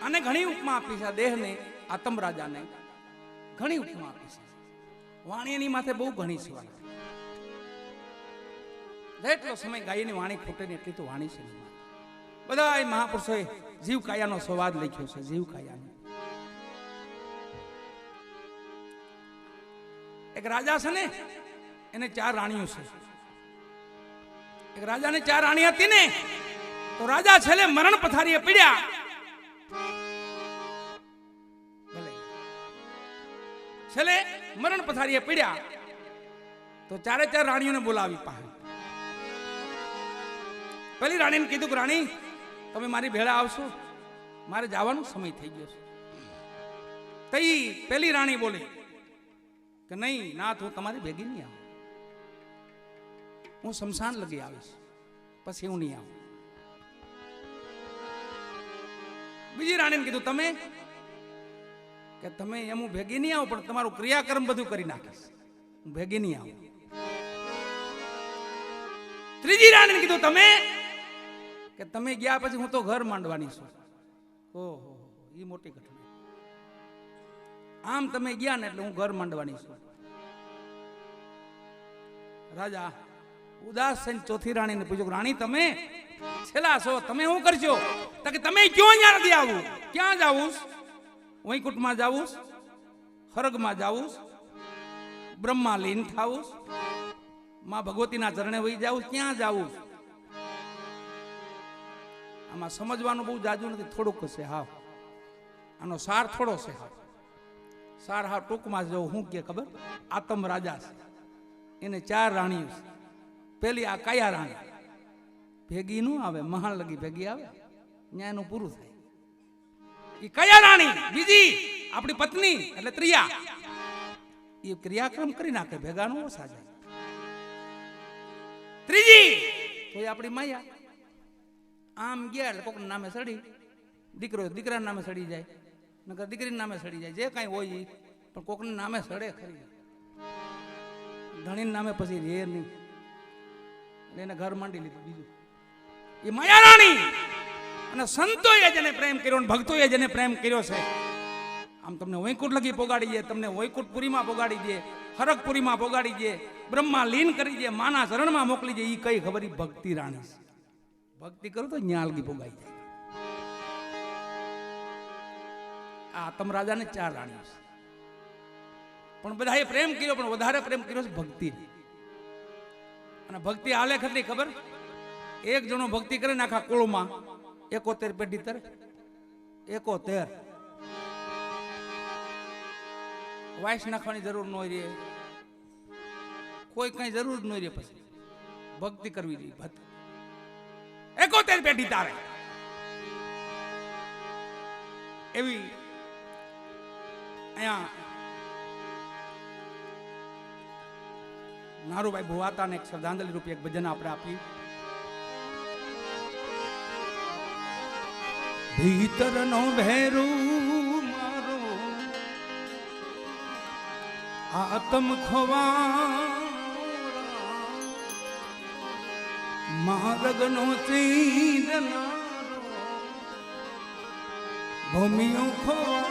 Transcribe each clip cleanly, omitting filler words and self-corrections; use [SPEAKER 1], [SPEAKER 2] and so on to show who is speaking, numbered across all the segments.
[SPEAKER 1] આને ઘણી ઉપમા આપી છે, આ દેહને, આતમ રાજાને ઘણી ઉપમા આપી છે. વાણી એની માથે બહુ ઘણી છે. જેટલો સમય ગાયની વાણી ખૂટે ને એટલી તો વાણી છે. બધા મહાપુરુષોએ જીવ કાયાનો સંવાદ લખ્યો છે. જીવ કાયાનો એક રાજા છે ને, એને 4 રાણીઓ છે. એક રાજાને 4 રાણી હતી ને, તો રાજા છેલ્લે મરણ પથારીએ પીડ્યા. છેલ્લે મરણ પથારીએ પીડ્યા તો 4 રાણીઓને બોલાવી પાસે. પેલી રાણીને કીધું કે રાણી, તમે મારી ભેળા આવશો, મારે જવાનો સમય થઈ ગયો છે. તઈ પેલી રાણી બોલી કે નહીં નાથ, હું તમારી ભેગી નહીં આવું, હું શમશાન લગી આવીશ, પછી હું નહીં આવું. બીજી રાણીને કીધું તમે કે તમે એમ હું ભેગી નહીં આવું, પણ તમારું ક્રિયાકર્મ બધું કરી નાખીશ, હું ભેગી નહીં આવું. ત્રીજી રાણીને કીધું તમે કે તમે ગયા પછી હું તો ઘર માંડવાની છું. ઓહો, એ મોટી ઘટના. આમ તમે ગયા ને એટલે હું ઘર માંડવાની છું. રાજા ઉદાસ થઈને ચોથી રાણીને પૂછ્યું, રાણી તમે છેલ્લા છો, તમે શું કરશો? તો કે તમે ક્યાં અહીંયા નથી આવું, ક્યાં જાવું? વૈકુંઠમાં જાવું, સ્વર્ગમાં જાવું, બ્રહ્મા લીન થાવું, માં ભગવતીના ચરણે વહી જાવું, ક્યાં જાવું? આમાં સમજવાનું બહુ જાજુ નથી, થોડુંક છે. હા, આનો સાર થોડો છે. હા, સાર હા ટૂંકમાં જવું. શું કે ખબર? આતમ રાજા છે, એને 4 રાણીઓ છે. પેલી આ કાયા રાણી ભેગી નું આવે, મહાન લગી ભેગી આવે, ત્યાં એનું પૂરું થાય. એ કયા રાણી? બીજી આપણી પત્ની એટલે ત્રિયા, એ ક્રિયાક્રમ કરી નાખે, ભેગા નો ઓછા જાય. ત્રીજી તો એ આપણી માયા. આમ ગયા એટલે કોકના નામે સડી, દીકરો દીકરાના નામે સડી જાય, નકર દીકરીના નામે સડી જાય, જે કાંઈ હોય એ, પણ કોકના નામે સડે ખરી. ધણીના નામે પછી રે નહીં, એટલે એને ઘર માંડી લીધું. બીજું એ માયા રાણી. અને સંતોએ જેને પ્રેમ કર્યો, ભક્તોએ જેને પ્રેમ કર્યો છે, આમ તમને વૈકુંઠ લગી પોગાડી દે, તમને વૈકુંઠપુરીમાં પોગાડી દે, હરકપુરીમાં પોગાડી દે, બ્રહ્મા લીન કરી દે, માના ચરણમાં મોકલી દે. એ કઈ ખબર? એ ભક્તિ રાણી છે. ભક્તિ કરો તો ન્યાલગી પોગાઈ જાય. આ આતમ રાજાને 4 રાણીઓ છે, પણ બધાએ પ્રેમ કર્યો, પણ વધારે પ્રેમ કર્યો છે ભક્તિ. અને ભક્તિ હાલે ખરી ખબર? એક જણો ભક્તિ કરે ને આખા કુળમાં 71 પેઢી તરે. 71 વાઇસ નાખવાની જરૂર ન હોય, કોઈ કઈ જરૂર ન રહે. પછી ભક્તિ કરવી જોઈએ. 71 પેઢી તારે. એવી અહીંયા નારુભાઈ ભુવાતાને એક શ્રદ્ધાંજલિ રૂપે એક ભજન આપણે આપ્યું. ભીતરનો ભેરું મારો આતમ ખવા, માર્ગનો ચીંદનારો ભૂમિઓ ખવા,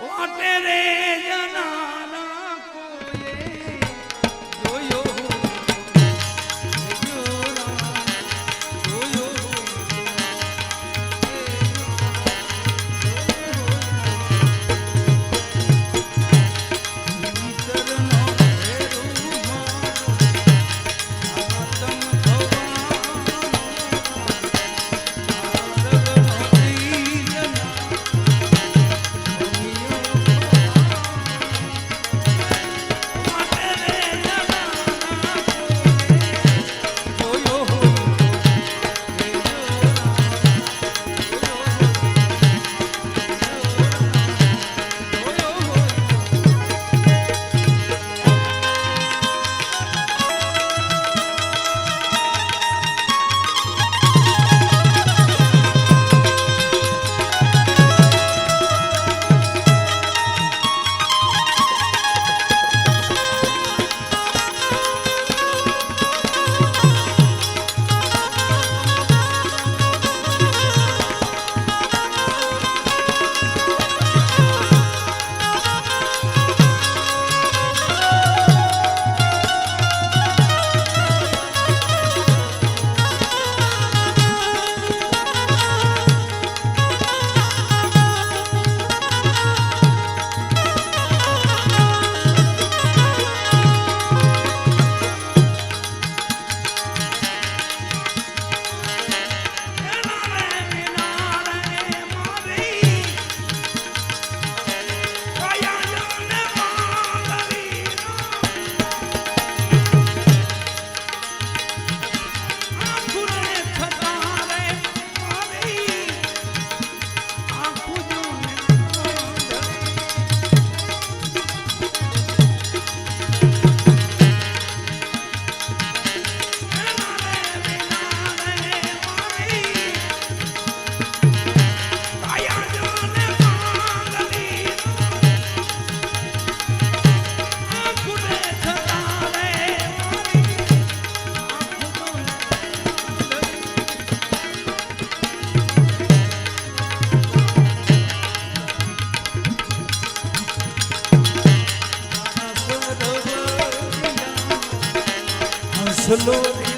[SPEAKER 1] વાટે રે જનારા કોએ
[SPEAKER 2] સલોરી